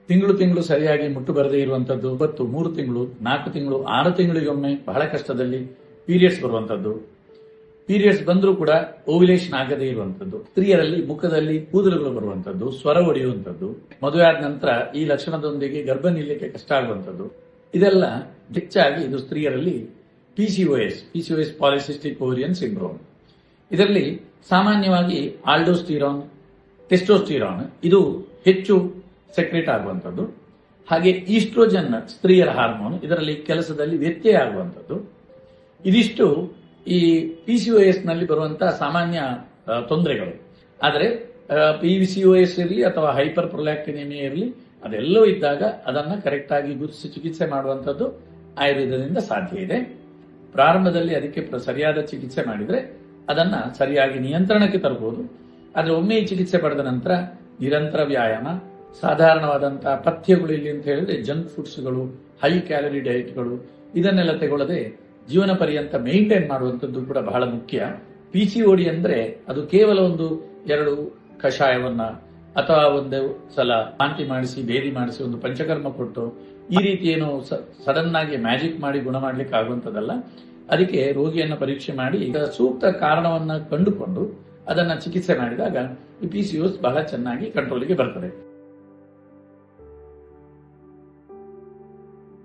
ತಿಂಗಳು ಸರಿಯಾಗಿ ಮುಟ್ಟು ಬರದೇ ಇರುವಂತದ್ದು, 3 ತಿಂಗಳು, 4 ತಿಂಗಳು, 6 ತಿಂಗಳಿಗೊಮ್ಮೆ ಬಹಳ ಕಷ್ಟದಲ್ಲಿ ಪೀರಿಯಡ್ಸ್ ಬರುವಂತದ್ದು, ಪೀರಿಯಡ್ಸ್ ಬಂದರೂ ಕೂಡ ಓವ್ಯುಲೇಷನ್ ಆಗದೇ ಇರುವಂತದ್ದು, ಸ್ತ್ರೀಯರಲ್ಲಿ ಮುಖದಲ್ಲಿ ಕೂದಲುಗಳು ಬರುವಂತದ್ದು, ಸ್ವರ ಒಡೆಯುವಂತದ್ದು, ಮದುವೆ ಆದ ನಂತರ ಈ ಲಕ್ಷಣದೊಂದಿಗೆ ಗರ್ಭ ನಿಲ್ಲಕ್ಕೆ ಕಷ್ಟ ಆಗುವಂತದ್ದು, ಇದೆಲ್ಲ ಹೆಚ್ಚಾಗಿ ಇದು ಸ್ತ್ರೀಯರಲ್ಲಿ ಪಿಸಿಒಎಸ್ ಪಾಲಿಸಿಸ್ಟಿಕ್ ಓವೇರಿಯನ್ ಸಿಂಡ್ರೋಮ್. ಇದರಲ್ಲಿ ಸಾಮಾನ್ಯವಾಗಿ ಆಲ್ಡೋಸ್ಟಿರಾನ್, ಟೆಸ್ಟೋಸ್ಟಿರಾನ್ ಇದು ಹೆಚ್ಚು ಸೆಕ್ರೆಟ್ ಆಗುವಂಥದ್ದು, ಹಾಗೆ ಈಸ್ಟ್ರೋಜನ್ ಸ್ತ್ರೀಯರ ಹಾರ್ಮೋನ್ ಇದರಲ್ಲಿ ಕೆಲಸದಲ್ಲಿ ವ್ಯತ್ಯಯ ಆಗುವಂಥದ್ದು. ಇದಿಷ್ಟು ಈ ಪಿಸಿಒಎಸ್ ನಲ್ಲಿ ಬರುವಂತಹ ಸಾಮಾನ್ಯ ತೊಂದರೆಗಳು. ಆದರೆ ಪಿಸಿಒಎಸ್ ಇರಲಿ ಅಥವಾ ಹೈಪರ್ ಪ್ರೊಲ್ಯಾಕ್ಟಿನೇಮಿಯಾ ಇರಲಿ, ಅದೆಲ್ಲವೂ ಇದ್ದಾಗ ಅದನ್ನ ಕರೆಕ್ಟ್ ಆಗಿ ಗುರುತಿಸಿ ಚಿಕಿತ್ಸೆ ಮಾಡುವಂಥದ್ದು ಆಯುರ್ವೇದದಿಂದ ಸಾಧ್ಯ ಇದೆ. ಪ್ರಾರಂಭದಲ್ಲಿ ಅದಕ್ಕೆ ಸರಿಯಾದ ಚಿಕಿತ್ಸೆ ಮಾಡಿದ್ರೆ ಅದನ್ನ ಸರಿಯಾಗಿ ನಿಯಂತ್ರಣಕ್ಕೆ ತರಬಹುದು. ಆದರೆ ಒಮ್ಮೆ ಈ ಚಿಕಿತ್ಸೆ ಪಡೆದ ನಂತರ ನಿರಂತರ ವ್ಯಾಯಾಮ, ಸಾಧಾರಣವಾದಂತಹ ಪಥ್ಯಗಳು ಇಲ್ಲಿ ಅಂತ ಹೇಳಿದ್ರೆ ಜಂಕ್ ಫುಡ್ಸ್ಗಳು, ಹೈ ಕ್ಯಾಲರಿ ಡಯಟ್ಗಳು ಇದನ್ನೆಲ್ಲ ತಗೊಳ್ಳದೆ ಜೀವನ ಪರ್ಯಂತ ಮೇಂಟೈನ್ ಮಾಡುವಂಥದ್ದು ಕೂಡ ಬಹಳ ಮುಖ್ಯ. ಪಿಸಿಒಡಿ ಅಂದ್ರೆ ಅದು ಕೇವಲ 1-2 ಕಷಾಯವನ್ನ ಅಥವಾ ಒಂದು ಸಲ ವಾಂತಿ ಮಾಡಿಸಿ ಭೇದಿ ಮಾಡಿಸಿ ಒಂದು ಪಂಚಕರ್ಮ ಕೊಟ್ಟು ಈ ರೀತಿ ಏನು ಸಡನ್ ಆಗಿ ಮ್ಯಾಜಿಕ್ ಮಾಡಿ ಗುಣ ಮಾಡ್ಲಿಕ್ಕೆ ಆಗುವಂತದಲ್ಲ. ಅದಕ್ಕೆ ರೋಗಿಯನ್ನ ಪರೀಕ್ಷೆ ಮಾಡಿ ಸೂಕ್ತ ಕಾರಣವನ್ನ ಕಂಡುಕೊಂಡು ಅದನ್ನ ಚಿಕಿತ್ಸೆ ಮಾಡಿದಾಗ ಈ ಪಿಸಿಒಎಸ್ ಬಹಳ ಚೆನ್ನಾಗಿ ಕಂಟ್ರೋಲಿಗೆ ಬರ್ತದೆ.